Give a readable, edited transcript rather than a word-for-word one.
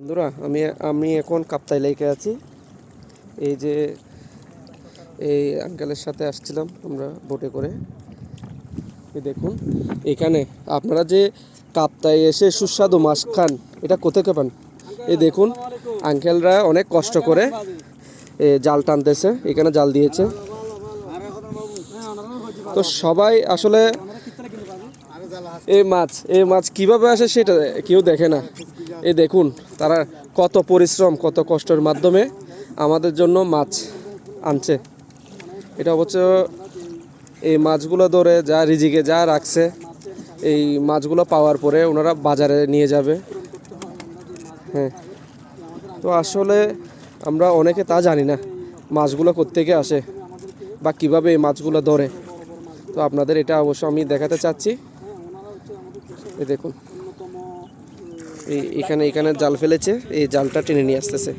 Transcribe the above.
বন্ধুরা আমি আমি এখন কাপ্তাই লেকে আছি। এই যে এই আঙ্কেলের সাথে আসছিলাম আমরা বোটে করে। এই দেখুন এখানে আপনারা যে কাপ্তাই এসে সুস্বাদু মাছ খান, এটা কোথায় পান? এই দেখুন আঙ্কেলরা অনেক কষ্ট করে জাল টানতেছে, এখানে জাল দিয়েছে। তো সবাই আসলে এই মাছ কিভাবে আসে সেটা কেউ দেখে না। এই দেখুন তারা কত পরিশ্রম কত কষ্টের মাধ্যমে আমাদের জন্য মাছ আনছে। এটা অবশ্য এই মাছগুলো ধরে যা রিজিকে যা রাখছে, এই মাছগুলো পাওয়ার পরে ওনারা বাজারে নিয়ে যাবে। হ্যাঁ, তো আসলে আমরা অনেকে তা জানি না মাছগুলো কোত্থেকে আসে বা কীভাবে এই মাছগুলো ধরে। তো আপনাদের এটা অবশ্য আমি দেখাতে চাচ্ছি। এই দেখুন এখানে জাল ফেলেছে, এই জালটা টেনে নিয়ে আসতেছে।